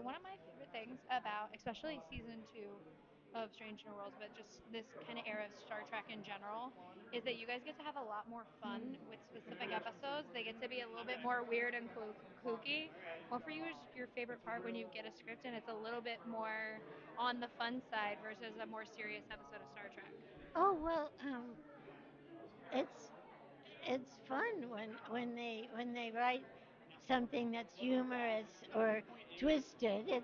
one of my favorite things about, especially season two of Strange New Worlds, but just this kind of era of Star Trek in general, is that you guys get to have a lot more fun with specific episodes. They get to be a little bit more weird and kooky. What for you is your favorite part when you get a script and it's a little bit more on the fun side versus a more serious episode of Star Trek? Oh well, it's it's fun when they write something that's humorous or twisted.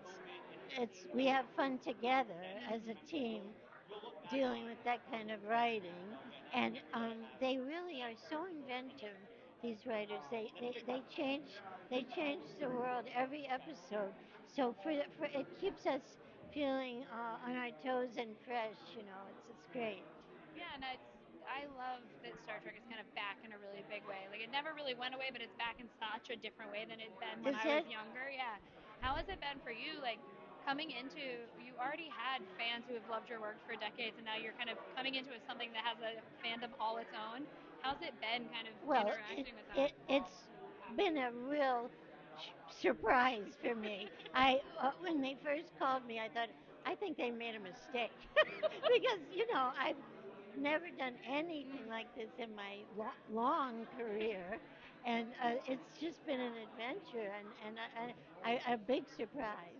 It's we have fun together as a team dealing with that kind of writing, and they really are so inventive. These writers, they change the world every episode. So for it keeps us feeling on our toes and fresh. You know, it's great. Yeah, and I love that Star Trek is kind of back in a really big way. Like it never really went away, but it's back in such a different way than it'd been when Is I was it? younger. Yeah. How has it been for you? Like coming into, you already had fans who have loved your work for decades, and now you're kind of coming into something that has a fandom all its own. How's it been kind of Well, interacting with that? it's been a real surprise for me. When they first called me, I thought I think they made a mistake because I've never done anything like this in my long career, and it's just been an adventure and a big surprise.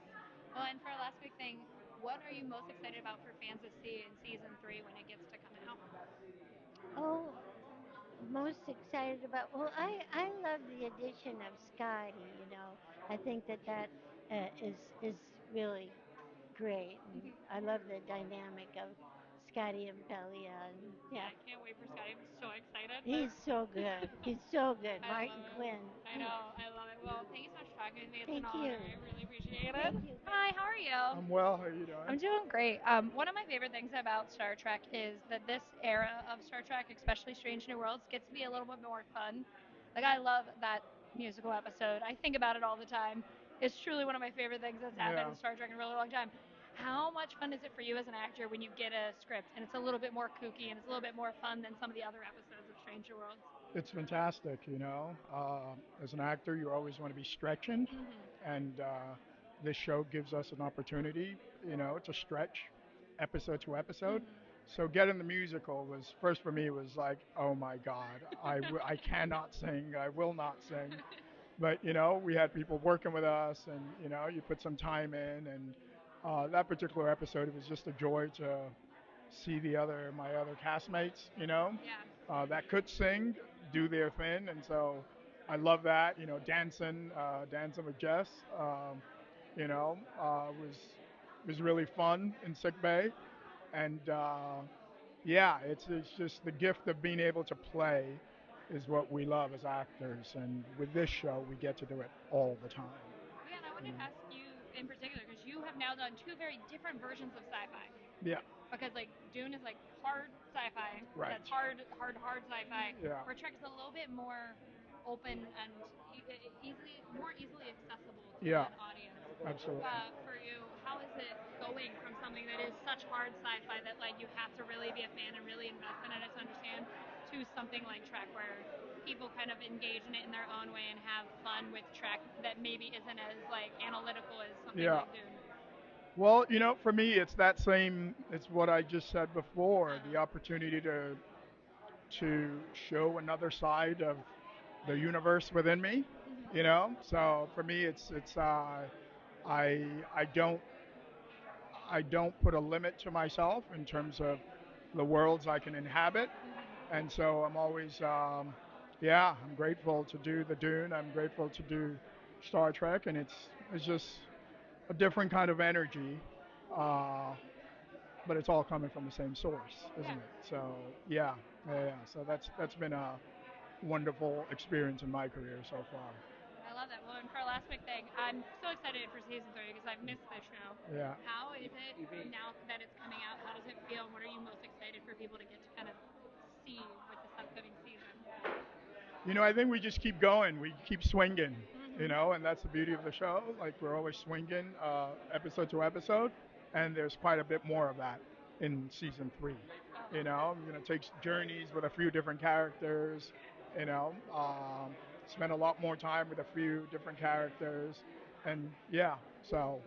Well, and for our last big thing, what are you most excited about for fans to see in season three when it gets to come out? Oh, most excited about? Well, I love the addition of Scotty. I think that is really great, and I love the dynamic of Scotty and Pelia, and yeah, I can't wait for Scotty. I'm so excited. he's so good. He's so good, I Martin love it. Quinn. I know. I love it. Well, thank you so much for talking with me. It's an Thank honor. you. I really appreciate it. Thank you. Hi, how are you? I'm well. How are you doing? I'm doing great. One of my favorite things about Star Trek is that this era of Star Trek, especially Strange New Worlds, gets to be a little bit more fun. Like, I love that musical episode. I think about it all the time. It's truly one of my favorite things that's happened Yeah, in Star Trek in a really long time. How much fun is it for you as an actor when you get a script and it's a little bit more kooky and it's a little bit more fun than some of the other episodes of Strange New Worlds? it's fantastic. As an actor, you always want to be stretching, Mm-hmm. and this show gives us an opportunity, to stretch episode to episode. So getting the musical was first for me was like, oh my God, I cannot sing, I will not sing. But we had people working with us, and you put some time in, and that particular episode, it was just a joy to see my other castmates, Yeah. that could sing, do their thing, and so I love that. Dancing with Jess, was really fun in sick bay, and yeah, it's just the gift of being able to play is what we love as actors, and with this show, we get to do it all the time. Yeah, and I You wanted know? to ask you in particular because you have now done two very different versions of sci-fi. Yeah, Because like Dune is like hard sci-fi, right. that's hard sci-fi. Yeah, Where Trek is a little bit more open and more easily accessible to yeah, an audience. absolutely. For you, how is it going from something that is such hard sci-fi that like you have to really be a fan and really invest in it to understand, to something like Trek where people kind of engage in it in their own way and have fun with Trek that maybe isn't as like analytical as something Yeah. like Dune? Well, for me, it's what I just said before, the Uh-huh. opportunity to show another side of the universe within me, Hmm. So for me, I don't put a limit to myself in terms of the worlds I can inhabit, Hmm. and so I'm always, yeah, I'm grateful to do the Dune. I'm grateful to do Star Trek, and it's just a different kind of energy, uh, but it's all coming from the same source, Yeah. isn't it? So yeah, yeah, yeah. So that's been a wonderful experience in my career so far. I love that. Well, and for our last big thing, I'm so excited for season three because I've missed this show. Yeah. How is it now that it's coming out? How does it feel? And what are you most excited for people to get to kind of see with this upcoming season? I think we just keep going. We keep swinging, Hmm. and that's the beauty of the show. Like we're always swinging, episode to episode, and there's quite a bit more of that in season three. I'm gonna take journeys with a few different characters. You know, spend a lot more time with a few different characters, and yeah, so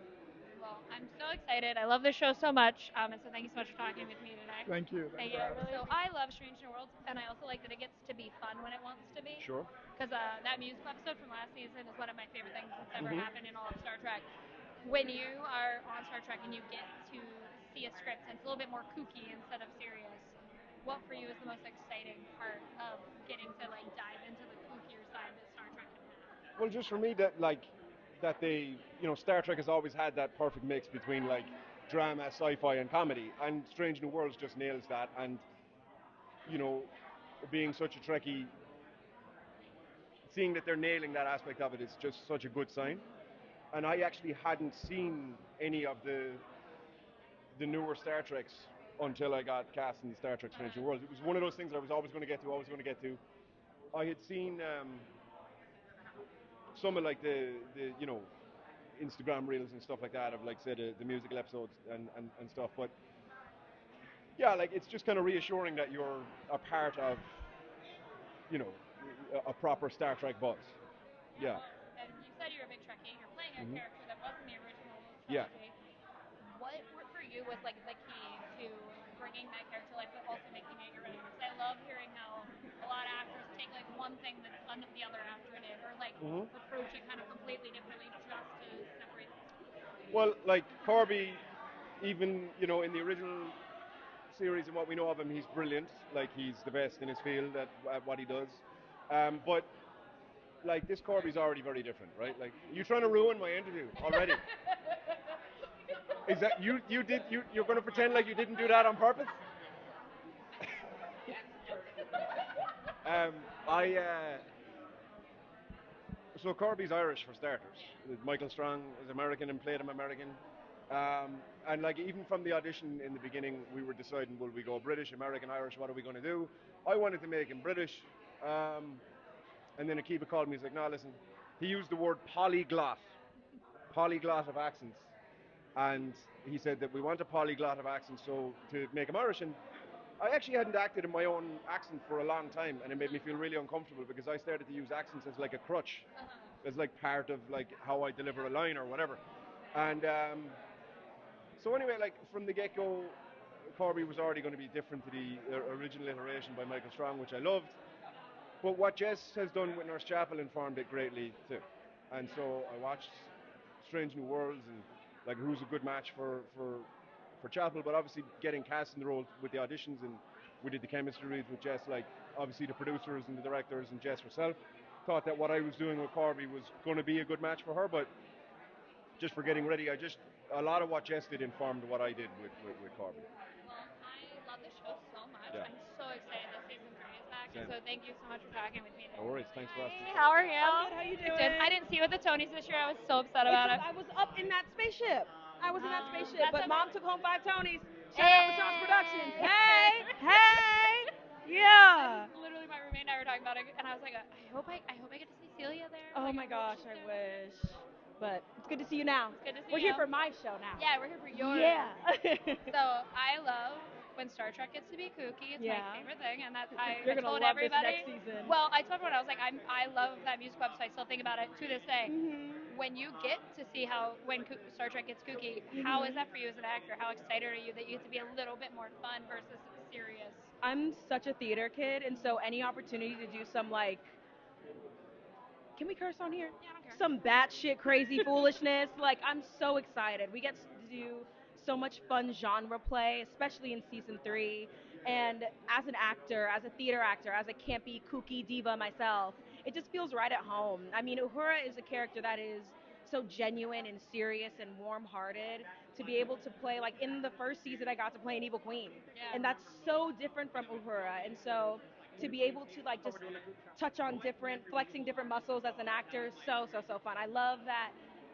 Well, I'm so excited. I love this show so much. And so thank you so much for talking with me today. Thank you. Thanks Thank for you. I having really me. so I love Strange New Worlds, and I also like that it gets to be fun when it wants to be. Sure. Because that musical episode from last season is one of my favorite things that's ever Hmm. happened in all of Star Trek. When you are on Star Trek and you get to see a script and it's a little bit more kooky instead of serious, what for you is the most exciting part of getting to like dive into the kookier side that Star Trek can have? Well, just for me, that they, Star Trek has always had that perfect mix between like drama, sci-fi, and comedy, and Strange New Worlds just nails that. And you know, being such a Trekkie, seeing that they're nailing that aspect of it is just such a good sign. And I actually hadn't seen any of the newer Star Treks until I got cast in Star Trek Strange New Worlds. It was one of those things that I was always going to get to, always going to get to. I had seen some of like the Instagram reels and stuff like that of like say the musical episodes and stuff. But yeah, like it's just kind of reassuring that you're a part of you know a proper Star Trek buzz. Yeah, Yeah. well, and you said you're a big Trekkie. You're playing a Hmm. character that was in the original Yeah. trilogy. What for you was like the key to bringing that character to life, but also making it your own? Because I love hearing how a lot of actors take like one thing that the other actor did, or like Hmm. approach it kind of completely differently just to separate themselves. Well, like Corby, even in the original series and what we know of him, he's brilliant. Like he's the best in his field at what he does. But like this Corby's already very different, right? Like you trying to ruin my interview already. Is that you're going to pretend like you didn't do that on purpose? Um, I So Corby's Irish for starters. Michael Strong is American and played him American. And like even from the audition in the beginning, we were deciding will we go British, American, Irish? What are we going to do? I wanted to make him British, and then Akiba called me. He's like, "No, listen." He used the word polyglot of accents, and he said that we want a polyglot of accents, so to make him Irish. And I actually hadn't acted in my own accent for a long time, and it made me feel really uncomfortable because I started to use accents as like a crutch, as like part of like how I deliver a line or whatever. And so anyway, like from the get-go, Corby was already going to be different to the original iteration by Michael Strong, which I loved. But what Jess has done with Nurse Chapel informed it greatly too. And so I watched Strange New Worlds and like who's a good match for Chapel, but obviously getting cast in the role with the auditions and we did the chemistry reads with Jess, like obviously the producers and the directors and Jess herself thought that what I was doing with Corby was going to be a good match for her, but just for getting ready, a lot of what Jess did informed what I did with Corby. Well, I love the show so much. Yeah. I'm so excited that season 3 is back, and Same. so thank you so much for talking with me No today. worries. Thanks for asking. Hey, how are you? I'm good. How you doing? I didn't see you at the Tonys this year. I was so upset It's about it. I was up in that spaceship. I was in that spaceship, That's but okay. mom took home 5 Tonys. Shout out to Sean's Productions. Hey! Hey, hey, yeah. Literally, my roommate and I were talking about it, and I was like, I hope I get to see Celia there. Oh Like, my I hope gosh, she's I there. wish. But it's good to see you now. It's good to see We're you. here for my show now. Yeah, we're here for yours. Yeah. So I love when Star Trek gets to be kooky. It's my Yeah. favorite thing, and that I You're gonna told love this everybody. next season. Well, I told everyone I was like, I love that music website. I still think about it to this day. Mhm. When you get to see how when Star Trek gets kooky, how is that for you as an actor? How excited are you that you get to be a little bit more fun versus serious? I'm such a theater kid, and so any opportunity to do some like, can we curse on here? Yeah, I don't care. Some batshit crazy foolishness. Like I'm so excited. We get to do so much fun genre play, especially in season 3. And as an actor, as a theater actor, as a campy, kooky diva myself, it just feels right at home. I mean, Uhura is a character that is so genuine and serious and warm-hearted. To be able to play, like in the first season, I got to play an evil queen, Yeah. and that's so different from Uhura. And so to be able to like just touch on different flexing different muscles as an actor, so fun. I love that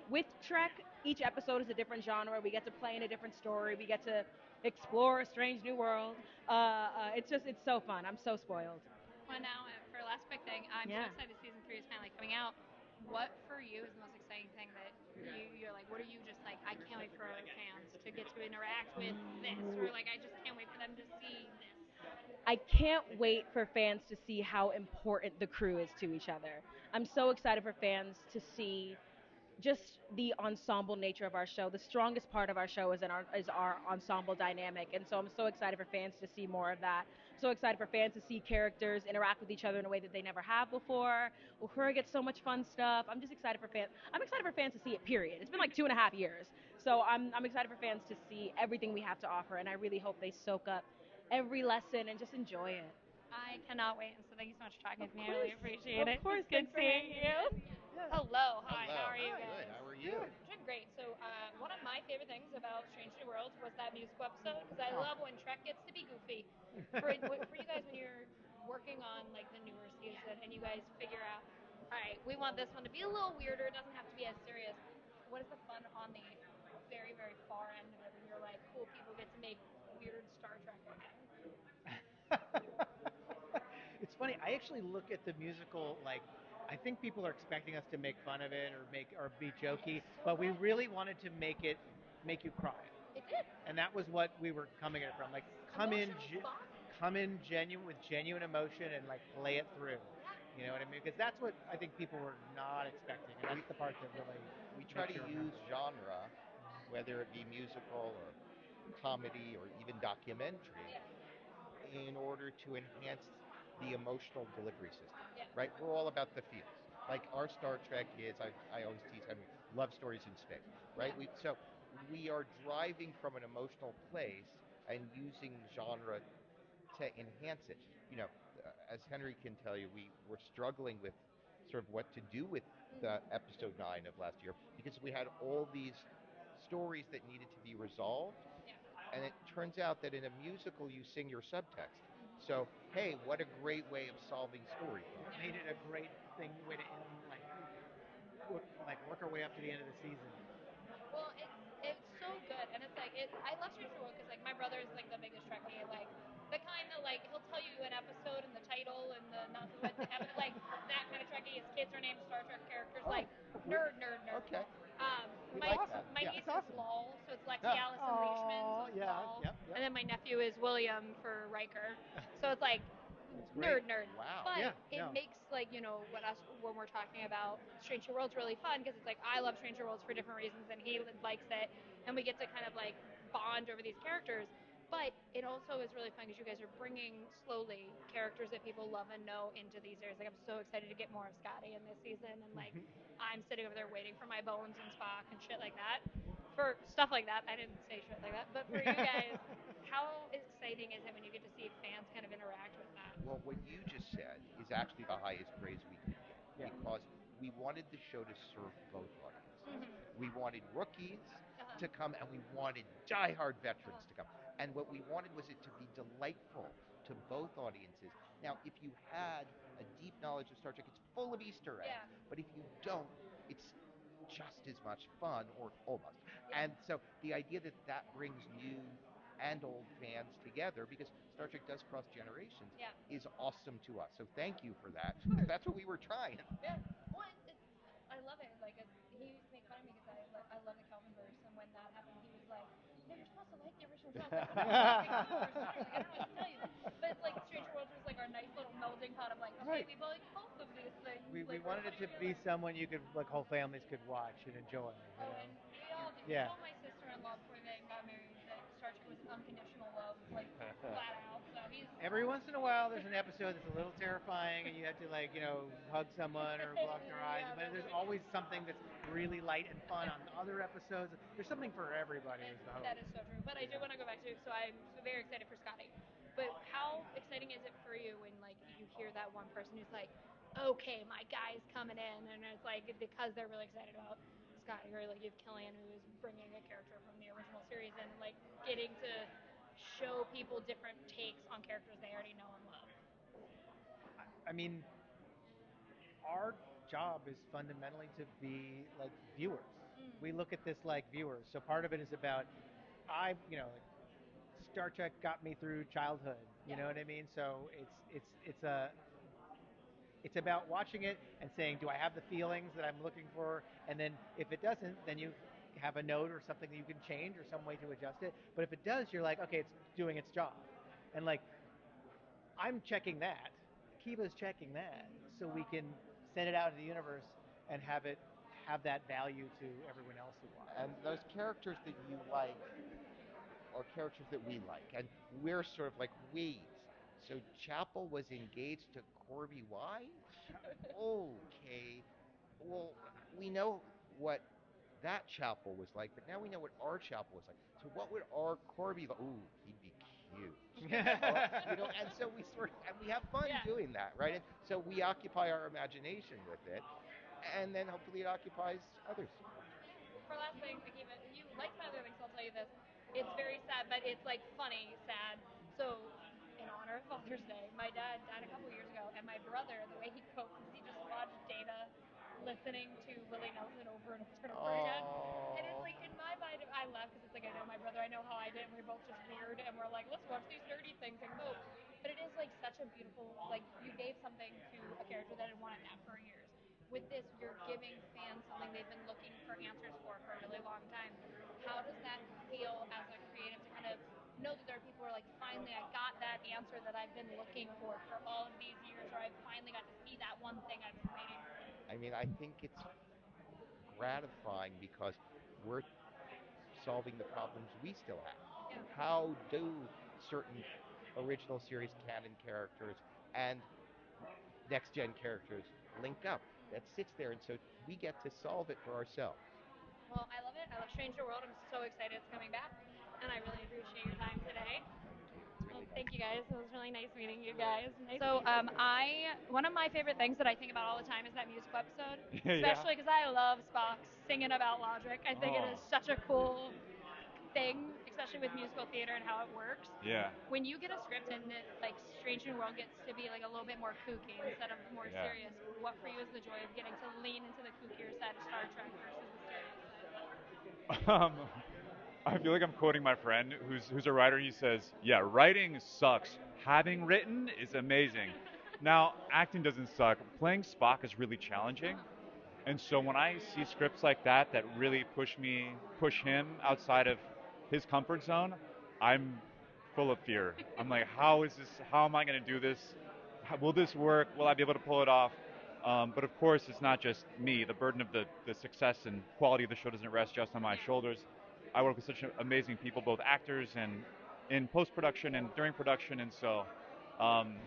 with Trek, each episode is a different genre. We get to play in a different story. We get to explore a strange new world. It's so fun. I'm so spoiled. Well, now for last quick thing, I'm so Yeah. excited season 3 is finally coming out. What for you is the most exciting thing that you're like? What are you just like? I can't wait for our fans to get to interact with this, or like I just can't wait for them to see this. I can't wait for fans to see how important the crew is to each other. I'm so excited for fans to see just the ensemble nature of our show. The strongest part of our show is our ensemble dynamic, and so I'm so excited for fans to see more of that. So excited for fans to see characters interact with each other in a way that they never have before. Uhura gets so much fun stuff. I'm just excited for fans. I'm excited for fans to see it. Period. It's been like 2.5 years, so I'm excited for fans to see everything we have to offer, and I really hope they soak up every lesson and just enjoy it. I cannot wait. And so thank you so much for talking Of with me. I really course, appreciate of it. course. It's good Thanks for seeing hanging. you. Yeah. Hello. Hi. How Hello. are you Good. guys? How are you? Good. Doing great. So one of my favorite things about Strange New Worlds was that musical episode because I love when Trek gets to be goofy. For you guys when you're working on like the newer season and you guys figure out, all right, we want this one to be a little weirder. It doesn't have to be as serious. What is the fun on the very very far end of it when you're like, cool, people get to make weird Star Trek again? It's funny. I actually look at the musical like I think people are expecting us to make fun of it or make or be jokey, So but we good. really wanted to make it make you cry, It did. and that was what we were coming at it from. Like Emotion is fun. come in genuine with genuine emotion and like play it through. Yeah. You know what I mean? Because that's what I think people were not expecting, and We that's the part that really we try makes to you use remember. genre, whether it be musical or comedy or even documentary, Yeah. in order to enhance the emotional delivery system. Yeah. Right? We're all about the feels. Like our Star Trek is, I always tease, I mean, love stories in space. Right? Yeah. So we are driving from an emotional place and using genre to enhance it. You know, as Henry can tell you, we were struggling with sort of what to do with the episode 9 of last year because we had all these stories that needed to be resolved, Yeah. and it turns out that in a musical you sing your subtext. So hey, what a great way of solving story It problems. made it a great thing way to end work our way up to the end of the season. Well, it's so good, and it's like I love Stranger World because like my brother is like the biggest Trekkie, like the kind that like he'll tell you an episode and the title and the not the what like that kind of Trekkie. His kids are named Star Trek characters, Oh, like nerd, nerd, nerd. okay. We My like that. my Yeah. niece That's is awesome. Lol, so it's Lexi Ah, Allison Leishman, so Oh it's yeah, Lol, yep, and yep. then my nephew is William for Riker, so it's like That's great. nerd, nerd. wow. But Yeah, it no. makes like what us when we're talking about Stranger Worlds really fun because it's like I love Stranger Worlds for different reasons and he likes it, and we get to kind of like bond over these characters. But it also is really fun because you guys are bringing slowly characters that people love and know into these areas. Like I'm so excited to get more of Scotty in this season, and like I'm sitting over there waiting for my Bones and Spock and shit like that. For stuff like that, I didn't say shit like that, but for you guys, how exciting is it when you get to see fans kind of interact with that? Well, what you just said is actually the highest praise we could get Yeah. because we wanted the show to serve both audiences. We wanted rookies Uh-huh. to come and we wanted diehard Uh-huh. veterans to come. And what we wanted was it to be delightful to both audiences. Now, if you had a deep knowledge of Star Trek, it's full of Easter eggs. Yeah. But if you don't, it's just as much fun, or almost. Yeah. And so the idea that that brings new and old fans together, because Star Trek does cross generations, Yeah. is awesome to us. So thank you for that. Of course. That's what we were trying. Yeah. Well, I love it. Like he used to make fun of me because I love the Kelvin verse, and when that happened, he was like, "No, you're supposed to like the original show." I was like, "No, I like the Kelvin verse." Like, I don't know what to tell you. But it's like Stranger Worlds was like our nice little melting pot of like, okay, Right. we like both of these things. We Like we're wanted it putting to it be together. someone you could like whole families could watch and enjoy. You Oh, know. and we all do. I Yeah. told my sister-in-law before they got married that Star Trek was an unconditional love, like flat out. So he's Every once in a while, there's an episode that's a little terrifying, and you have to like hug someone or block their eyes. yeah, But that's there's right. always something that's really light and fun on other episodes. There's something for everybody. And Is the hope. that is so true. But I do want to go back to so I'm very excited for Scotty. But how exciting is it for you when like you hear that one person who's like, okay, my guy's coming in, and it's like because they're really excited about Scotty, or like you have Killian who's bringing a character from the original series and like getting to show people different takes on characters they already know and love. I mean, our job is fundamentally to be like viewers. We Mm. look at this like viewers. So part of it is about like Star Trek got me through childhood. You Yeah. know what I mean? So it's about watching it and saying, do I have the feelings that I'm looking for? And then if it doesn't, then you have a note or something that you can change or some way to adjust it. But if it does, you're like, okay, it's doing its job. And like, I'm checking that. Kiva's checking that, so we can send it out into the universe and have it have that value to everyone else who And watches. those characters that you like are characters that we like, and we're sort of like, wait, so Chapel was engaged to Corby White? Okay, well, we know what that Chapel was like, but now we know what our Chapel was like. So what would our Corby like? Ooh, he'd be cute. And so we sort of, and we have fun Yeah. doing that, right? And so we occupy our imagination with it, and then hopefully it occupies others. For last thing, Akiva, you liked my other thing, so I'll tell you this. It's very sad, but it's like funny, sad. So, in honor of Father's Day, my dad died a couple years ago, and my brother, the way he copes is he just watched Data listening to Willie Nelson over and over and over again. And it's Oh. like, in my mind, I laugh because it's like, I know my brother, I know how I did, and we're both just weird, and we're like, let's watch these nerdy things and cope. But it is like such a beautiful, like, you gave something to a character that had wanted that for years. With this, you're giving fans something they've been looking for answers for a really long time. How does that feel as a creative to kind of know that there are people who are like, finally, I got that answer that I've been looking for all of these years, or I finally got to see that one thing I've been waiting for? I mean, I think it's gratifying because we're solving the problems we still have. Yeah. How do certain original series canon characters and next gen characters link up? That sits there, and so we get to solve it for ourselves. Well, I love it. I love Strange New World. I'm so excited it's coming back, and I really appreciate your time today. It's Well, really thank nice. you guys. It was really nice meeting you guys. So, I one of my favorite things that I think about all the time is that musical episode, Yeah. especially because I love Spock singing about logic. I think it Oh. is such a cool thing, especially with musical theater and how it works. Yeah. When you get a script and it, like Strange New World gets to be like a little bit more kooky instead of more Yeah. serious, what for you is the joy of getting to lean into the kookier side of Star Trek versus the serious side? Um, I feel like I'm quoting my friend who's a writer. He says, "Yeah, writing sucks. Having written is amazing." Now, acting doesn't suck. Playing Spock is really challenging. And so when I see scripts like that really push him outside of his comfort zone, I'm full of fear. I'm like, how is this? How am I going to do this? Will this work? Will I be able to pull it off? But of course, it's not just me. The burden of the success and quality of the show doesn't rest just on my shoulders. I work with such amazing people, both actors and in post production and during production, and so I'm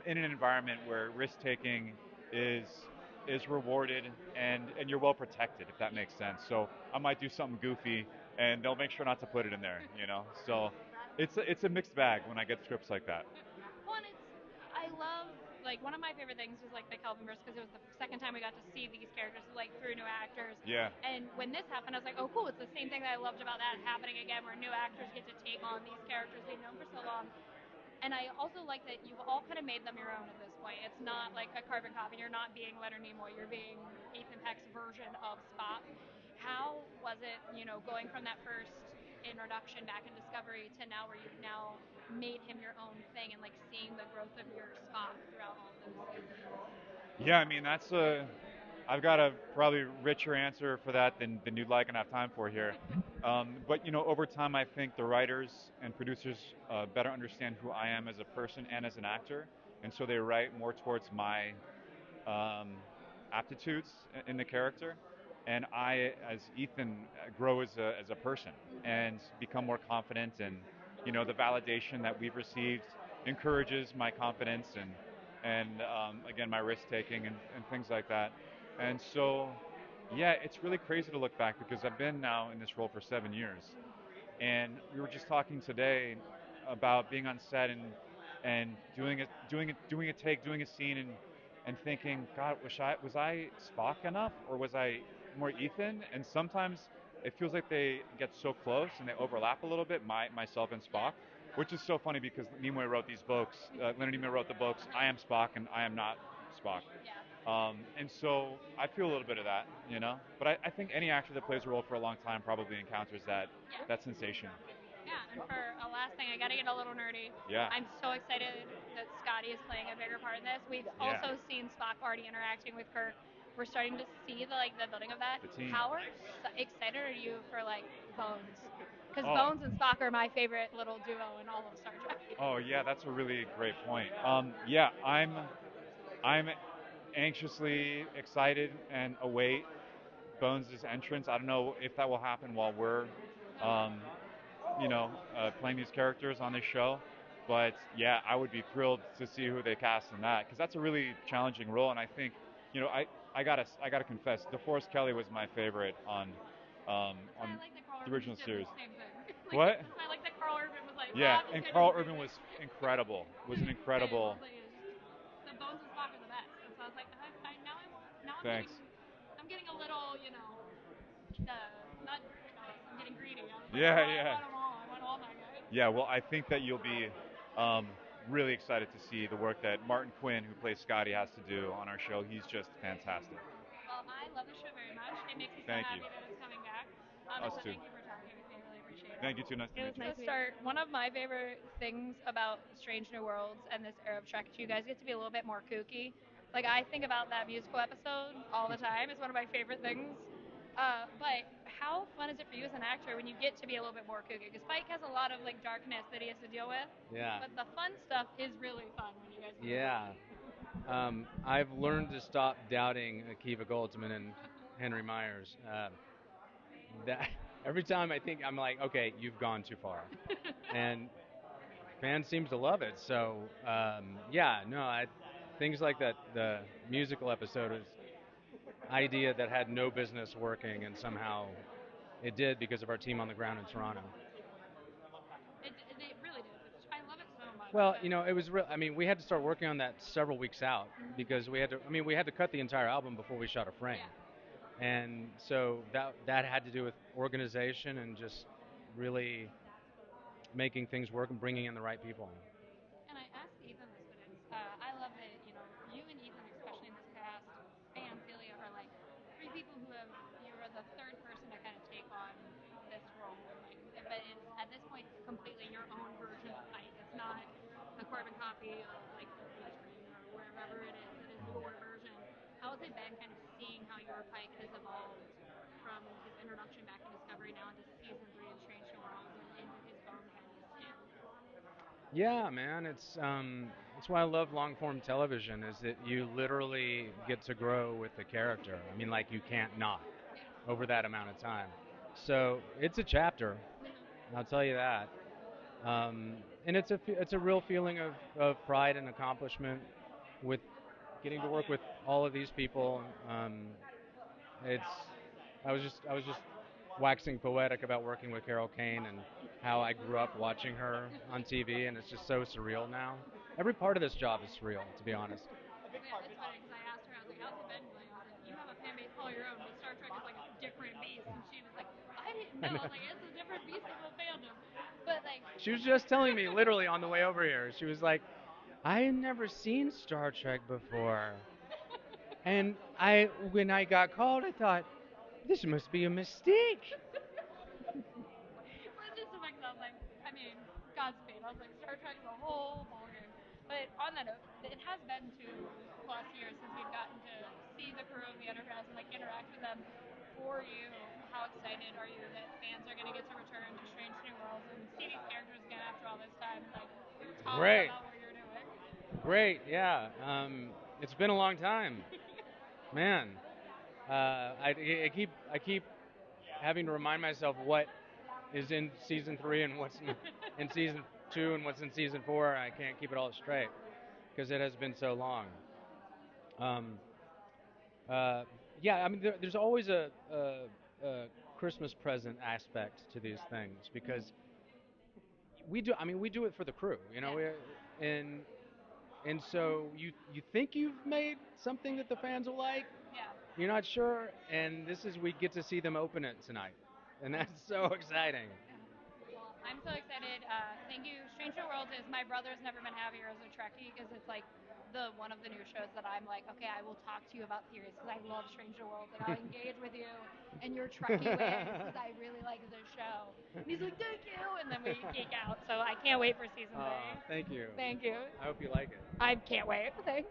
in an environment where risk taking is is rewarded and you're well protected, if that makes sense. So I might do something goofy and they'll make sure not to put it in there, you know. So it's a mixed bag when I get scripts like that. Well, and I love, like, one of my favorite things was, like, the Kelvinverse, because it was the second time we got to see these characters, like, through new actors. Yeah. And when this happened, I was like, oh, cool, it's the same thing that I loved about that happening again, where new actors get to take on these characters they've known for so long. And I also like that you've all kind of made them your own at this point. It's not like a carbon copy. You're not being Leonard Nimoy. You're being Ethan Peck's version of Spock. How was it, going from that first introduction back in Discovery to now where you've now made him your own thing and like seeing the growth of your Spock throughout all of those seasons? Yeah, I mean that's a. I've got a probably richer answer for that than you'd like and have time for here. But over time, I think the writers and producers better understand who I am as a person and as an actor, and so they write more towards my um, aptitudes in the character, and I, as Ethan, grow as a person and become more confident. And the validation that we've received encourages my confidence and again my risk taking and things like that. And so, yeah, it's really crazy to look back because I've been now in this role for 7 years, and we were just talking today about being on set and doing a take, doing a scene, and thinking, God, was I Spock enough, or was I more Ethan? And sometimes it feels like they get so close and they overlap a little bit, myself and Spock, which is so funny because Nimoy wrote these books. Leonard Nimoy wrote the books. I am Spock and I am not Spock. Yeah. And so I feel a little bit of that. But I think any actor that plays a role for a long time probably encounters that sensation. Yeah, and for a last thing, I got to get a little nerdy. Yeah. I'm so excited that Scotty is playing a bigger part in this. We've Yeah. also seen Spock already interacting with Kirk. We're starting to see the building of that. The team. How excited are you for like Bones? Because Oh. Bones and Spock are my favorite little duo in all of Star Trek. Oh yeah, that's a really great point. Yeah, I'm anxiously excited and await Bones' entrance. I don't know if that will happen while we're, um, playing these characters on this show. But yeah, I would be thrilled to see who they cast in that because that's a really challenging role, and I think, I gotta confess, DeForest Kelly was my favorite on I like that Carl the Urban original just did the series. same thing. What? I like that Carl Urban was like, Yeah, I'm and just Carl gonna do Urban the was same thing. incredible. Was an Same. incredible. Like, it's just, the Bones and Spock are the best. And so I was like, now I want, now Thanks. I'm getting a little, not jealous. I'm getting greedy. I was like, Yeah, I yeah. want them all. I want all my guys. Yeah, well, I think that you'll be um, really excited to see the work that Martin Quinn, who plays Scotty, has to do on our show. He's just fantastic. Well, I love the show very much. It makes me so Thank you. happy that it's coming back. And Us so too. thank you for talking with me. I really appreciate it. Thank you too. Nice to It was meet you. nice to start. One of my favorite things about Strange New Worlds and this era of Trek is you guys get to be a little bit more kooky. Like I think about that musical episode all the time. It's one of my favorite things. But how fun is it for you as an actor when you get to be a little bit more kooky? Because Spike has a lot of like darkness that he has to deal with. Yeah. But the fun stuff is really fun when you guys get to do Yeah. it. I've learned to stop doubting Akiva Goldsman and Henry Myers. That every time I think I'm like, okay, you've gone too far, and fans seems to love it. So yeah, no, things like that. The musical episode is idea that had no business working, and somehow it did because of our team on the ground in Toronto. It really did. Which I love it so much. Well, But it was real. I mean, we had to start working on that several weeks out because we had to. I mean, we had to cut the entire album before we shot a frame, and so that had to do with organization and just really making things work and bringing in the right people. And I asked Ethan this, but I love that you and Ethan, especially in this cast, and Celia are like three people who have you are the third person to kind of take on this role. Like, but it's at this point completely your own version of Pike. It's not a carbon copy of like Leishman or wherever it is. It is your version. How has it been kind of seeing how your Pike has evolved from his introduction back in Discovery now into season 3 of Strange New Worlds and into his own kind of skin? Yeah, man, it's why I love long form television is that you literally get to grow with the character. I mean, like you can't not over that amount of time. So it's a chapter, I'll tell you that. And it's a real feeling of pride and accomplishment with getting to work with all of these people. It's I was just waxing poetic about working with Carol Kane and how I grew up watching her on TV, and it's just so surreal now. Every part of this job is surreal, to be honest. Yeah, it's funny because I asked her, I was like, how's it been? Like, I was like, you have a fan base all your own, but Star Trek is like a different beast. And she was like, I didn't I know. know. I was like, it's a different beast of a fandom. But like, She was just telling me literally on the way over here. She was like, "I had never seen Star Trek before." And when I got called, I thought, this must be a mistake. well, it's just a mix of like, I mean, Godspeed. I was like, Star Trek is a whole ballgame. But on that note, it has been 2+ years since we've gotten to see the crew of the Enterprise and like interact with them. For you, how excited are you that fans are going to get to return to Strange New Worlds and see these characters again after all this time and like talk Great, about what you're doing? great, yeah. It's been a long time, man. I keep having to remind myself what is in season 3 and what's in season 2 and what's in season 4. I can't keep it all straight because it has been so long. Um, Uh, yeah, I mean, there's always a Christmas present aspect to these things because we do. I mean, we do it for the crew, and so you think you've made something that the fans will like. Yeah. You're not sure, and this is we get to see them open it tonight, and that's so exciting. Well, I'm so excited. Thank you. Stranger Worlds is my brother's never been happier as a Trekkie because it's like the one of the new shows that I'm like, okay, I will talk to you about theories because I love Stranger Worlds. Like I'll engage with you in your Trekkie ways because I really like this show. And he's like, thank you, and then we geek out. So I can't wait for season 3. Thank you. Thank you. I hope you like it. I can't wait. Thanks.